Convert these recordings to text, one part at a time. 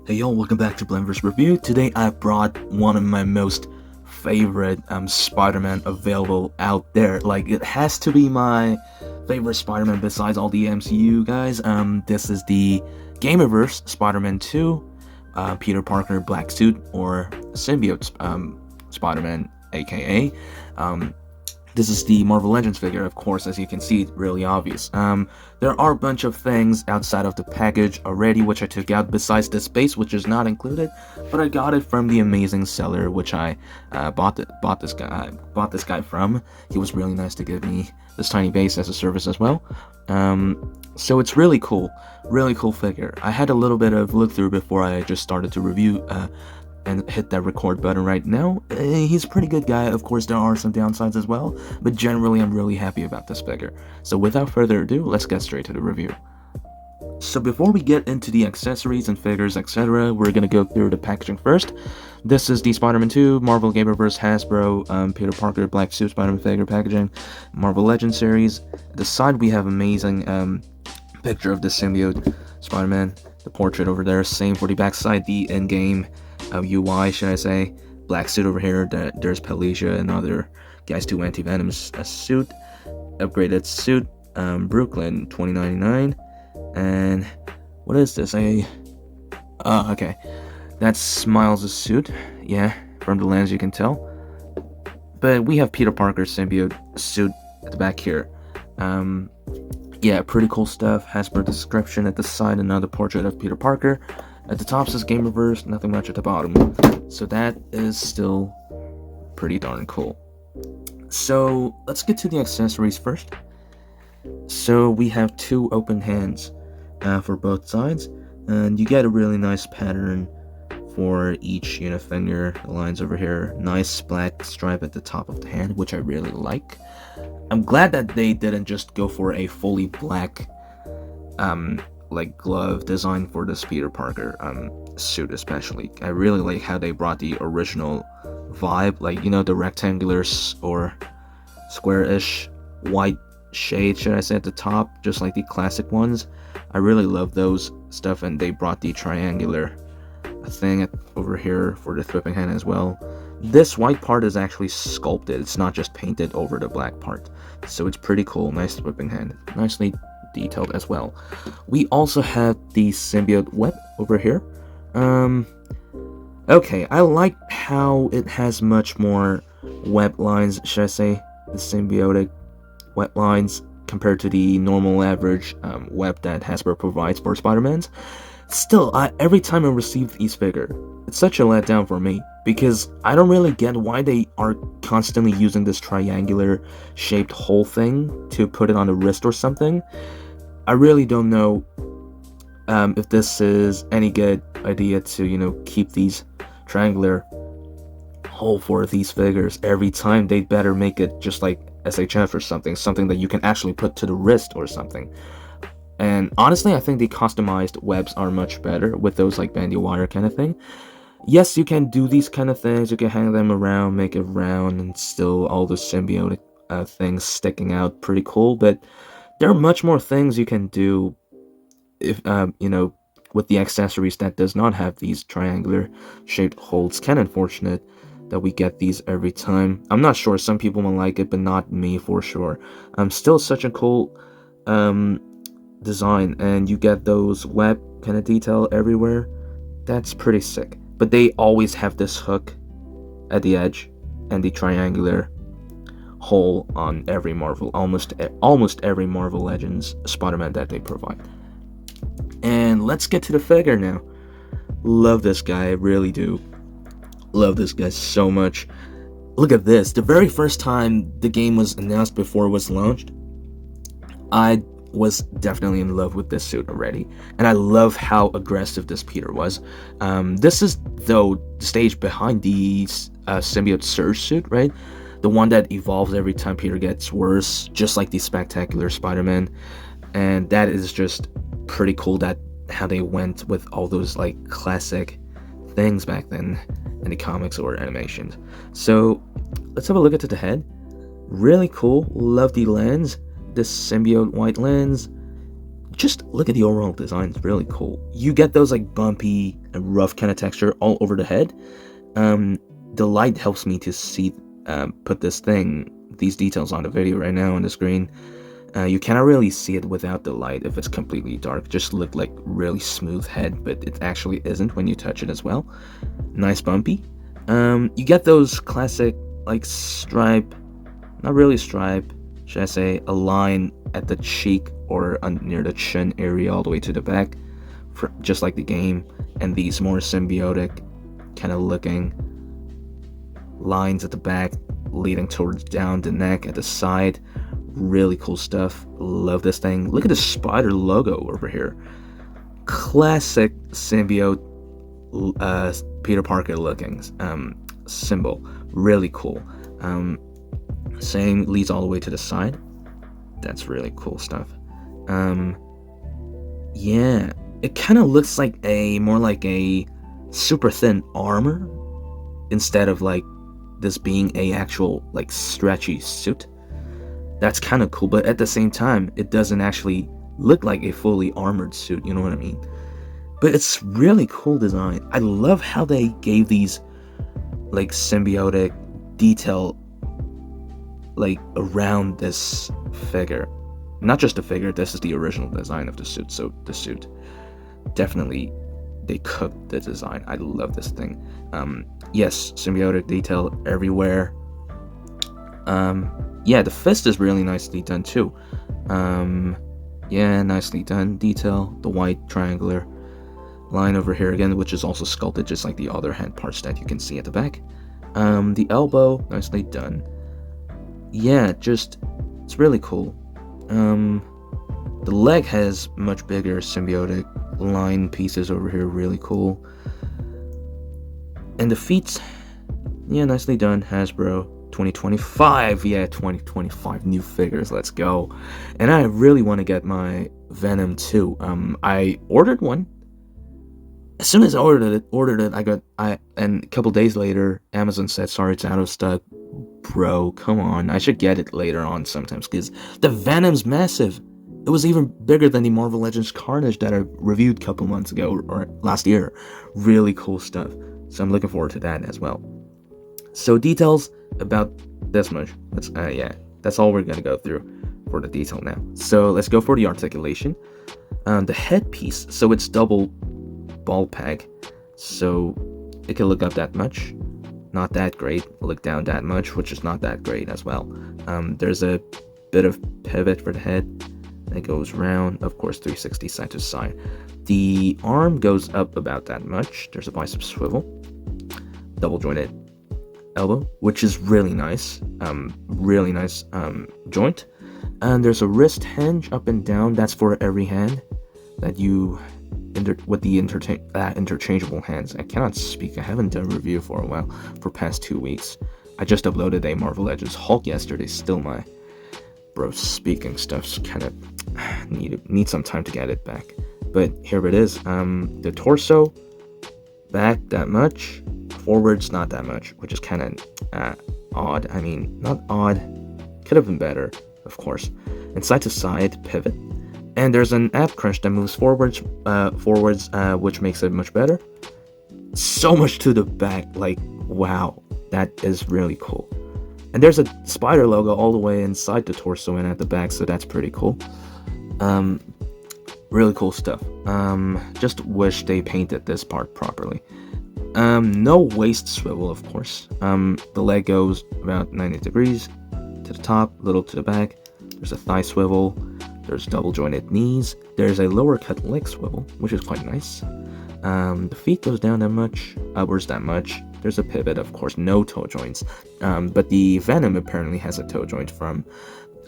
Hey y'all, welcome back to Blendverse Review. Today I brought one of my most favorite Spider-Man available out there. Like, it has to be my favorite Spider-Man besides all the MCU guys. This is the Gamerverse Spider-Man 2, Peter Parker Black Suit, or Symbiote Spider-Man, aka. This is the Marvel Legends figure, of course, as you can see, really obvious. There are a bunch of things outside of the package already, which I took out, besides this base, which is not included, but I got it from the amazing seller, which I bought this guy from. He was really nice to give me this tiny base as a service as well. So it's really cool figure. I had a little bit of look through before I just started to review and hit that record button right now. He's a pretty good guy. Of course, there are some downsides as well, but generally I'm really happy about this figure. So without further ado, let's get straight to the review. So before we get into the accessories and figures, etc., we're gonna go through the packaging first. This is the Spider-Man 2, Marvel Gamerverse, Hasbro, Peter Parker Black Suit Spider-Man figure packaging, Marvel Legends series. At the side we have amazing picture of the Symbiote Spider-Man, the portrait over there. Same for the back side, the in-game UI, should I say. Black suit over here. There's Pelagia and other guys, 2 anti-venoms suit, upgraded suit, Brooklyn 2099. And what is this? Okay, that's Miles' suit. Yeah, from the lens you can tell. But we have Peter Parker's symbiote suit at the back here. Yeah, pretty cool stuff. Hasbro description at the side, another portrait of Peter Parker. At the top says Gamerverse, nothing much at the bottom. So that is still pretty darn cool. So let's get to the accessories first. So we have 2 open hands for both sides, and you get a really nice pattern for each finger. The lines over here, nice black stripe at the top of the hand, which I really like. I'm glad that they didn't just go for a fully black like glove design for this Peter Parker suit especially. I really like how they brought the original vibe, like, the rectangular or square-ish white shade, should I say, at the top, just like the classic ones. I really love those stuff, and they brought the triangular thing over here for the whipping hand as well. This white part is actually sculpted, it's not just painted over the black part, so it's pretty cool. Nice whipping hand, nicely detailed as well. We also have the symbiote web over here. Okay, I like how it has much more web lines, should I say, the symbiotic web lines, compared to the normal average web that Hasbro provides for Spider-Mans. Still, every time I receive these figures, it's such a letdown for me, because I don't really get why they are constantly using this triangular shaped hole thing to put it on the wrist or something. I really don't know if this is any good idea to, keep these triangular hole for these figures every time. They'd better make it just like SHF or something that you can actually put to the wrist or something. And honestly, I think the customized webs are much better with those like bandy wire kind of thing. Yes, you can do these kind of things. You can hang them around, make it round, and still all the symbiotic things sticking out. Pretty cool, but there are much more things you can do if with the accessories that does not have these triangular shaped holes. Kind of unfortunate that we get these every time. I'm not sure, some people will like it, but not me for sure. Still such a cool design, and you get those web kind of detail everywhere. That's pretty sick. But they always have this hook at the edge and the triangular hole on every Marvel, almost every Marvel Legends Spider-Man that they provide. And let's get to the figure now. Love this guy, I really do. Love this guy so much. Look at this. The very first time the game was announced before it was launched, I was definitely in love with this suit already, and I love how aggressive this Peter was. This is, though, the stage behind the Symbiote Surge suit, right? The one that evolves every time Peter gets worse, just like the Spectacular Spider-Man, and that is just pretty cool that how they went with all those like classic things back then in the comics or animations. So let's have a look at the head. Really cool. Love the lens. This symbiote white lens. Just look at the overall design. It's really cool. You get those like bumpy and rough kind of texture all over the head. The light helps me to see put these details on the video right now on the screen. You cannot really see it without the light if it's completely dark. Just look like really smooth head, but it actually isn't when you touch it as well. Nice bumpy. You get those classic like stripe, not really stripe, should I say, a line at the cheek or near the chin area all the way to the back, just like the game, and these more symbiotic kind of looking lines at the back leading towards down the neck at the side. Really cool stuff. Love this thing. Look at the spider logo over here. Classic symbiote Peter Parker looking symbol. Really cool. Same leads all the way to the side. That's really cool stuff. Yeah, it kind of looks like more like a super thin armor instead of like this being a actual like stretchy suit. That's kind of cool, but at the same time, it doesn't actually look like a fully armored suit, you know what I mean? But it's really cool design. I love how they gave these like symbiotic detail like around this figure. Not just the figure, this is the original design of the suit, so the suit definitely they cooked the design. I love this thing. Yes, symbiotic detail everywhere. Yeah, the fist is really nicely done too. Yeah, nicely done detail. The white triangular line over here again, which is also sculpted just like the other hand parts that you can see at the back. The elbow, nicely done. Yeah, it's really cool. The leg has much bigger symbiotic line pieces over here, really cool. And the feet, yeah, nicely done. Hasbro 2025, yeah, 2025 new figures, let's go. And I really want to get my Venom too. I ordered one. As soon as I ordered it, and a couple days later, Amazon said, sorry, it's out of stock. Bro, come on, I should get it later on sometimes, because the Venom's massive. It was even bigger than the Marvel Legends Carnage that I reviewed a couple months ago, or last year. Really cool stuff. So I'm looking forward to that as well. So details about this much. That's all we're gonna go through for the detail now. So let's go for the articulation. The headpiece, so it's double ball peg, so it can look up that much, not that great. Look down that much, which is not that great as well. There's a bit of pivot for the head that goes round, of course 360 side to side. The arm goes up about that much. There's a bicep swivel, double jointed elbow, which is really nice. Really nice joint. And there's a wrist hinge up and down. That's for every hand that you with the interchangeable hands. I cannot speak. I haven't done a review for a while, for past 2 weeks. I just uploaded a Marvel Legends Hulk yesterday. Still my bro speaking stuff's kind of need some time to get it back. But here it is. The torso back that much, forwards not that much, which is kind of odd. I mean, not odd, could have been better, of course. And side to side pivot, and there's an ab crunch that moves forwards, which makes it much better. So much to the back, like wow, that is really cool. And there's a spider logo all the way inside the torso and at the back, so that's pretty cool. Really cool stuff. Just wish they painted this part properly. No waist swivel, of course. The leg goes about 90 degrees to the top, little to the back. There's a thigh swivel. There's double jointed knees. There's a lower cut leg swivel, which is quite nice. The feet goes down that much, upwards that much. There's a pivot, of course, no toe joints. But the Venom apparently has a toe joint from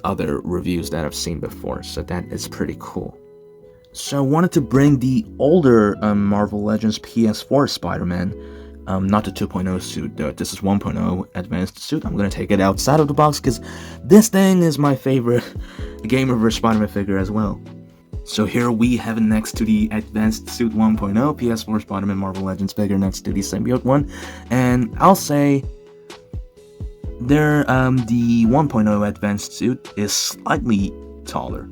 other reviews that I've seen before, so that is pretty cool. So I wanted to bring the older Marvel Legends PS4 Spider-Man, not the 2.0 suit, though. This is 1.0 advanced suit. I'm gonna take it outside of the box because this thing is my favorite Gamerverse Spider-Man figure as well. So here we have it next to the Advanced Suit 1.0 PS4 Spider-Man Marvel Legends figure next to the Symbiote one, and I'll say the 1.0 Advanced Suit is slightly taller.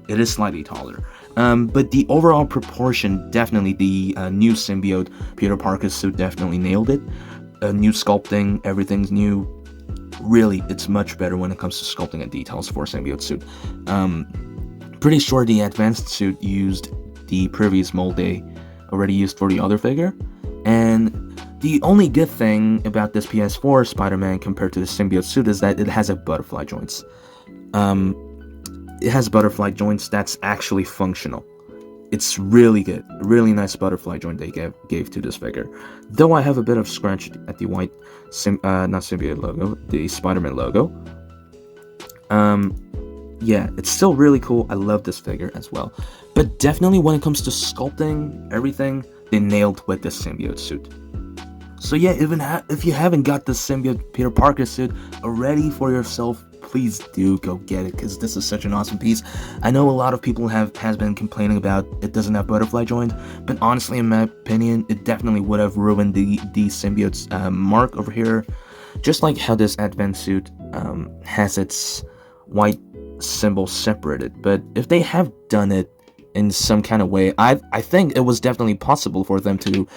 It is slightly taller. But the overall proportion, definitely the new Symbiote Peter Parker suit definitely nailed it. New sculpting, everything's new. Really, it's much better when it comes to sculpting and details for Symbiote suit. Pretty sure the advanced suit used the previous mold they already used for the other figure. And the only good thing about this PS4 Spider-Man compared to the Symbiote suit is that it has a butterfly joints. It has butterfly joints that's actually functional. It's really good. Really nice butterfly joint they gave to this figure. Though I have a bit of scratch at the white, not Symbiote logo, the Spider-Man logo. Yeah, it's still really cool. I love this figure as well. But definitely when it comes to sculpting, everything, they nailed with this Symbiote suit. So yeah, even if you haven't got the Symbiote Peter Parker suit already for yourself, please do go get it, because this is such an awesome piece. I know a lot of people has been complaining about it doesn't have butterfly joint, but honestly, in my opinion, it definitely would have ruined the Symbiote's mark over here. Just like how this advanced suit has its white symbol separated. But if they have done it in some kind of way, I think it was definitely possible for them to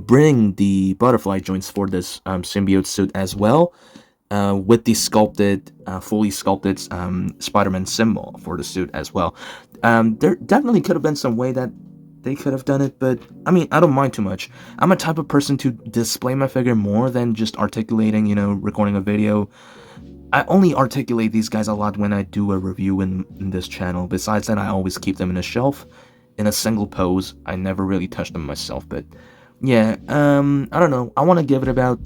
bring the butterfly joints for this Symbiote suit as well, with the sculpted, fully sculpted Spider-Man symbol for the suit as well. There definitely could have been some way that they could have done it, but I mean, I don't mind too much. I'm a type of person to display my figure more than just articulating, recording a video. I only articulate these guys a lot when I do a review in this channel. Besides that, I always keep them in a shelf, in a single pose. I never really touch them myself, but yeah, I don't know. I want to give it about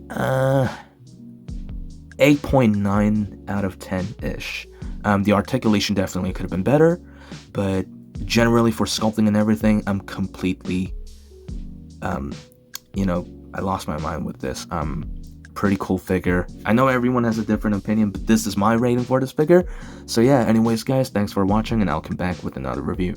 8.9 out of 10-ish. The articulation definitely could have been better, but generally for sculpting and everything, I'm completely, I lost my mind with this. Pretty cool figure. I know everyone has a different opinion, but this is my rating for this figure. So yeah, anyways guys, thanks for watching, and I'll come back with another review.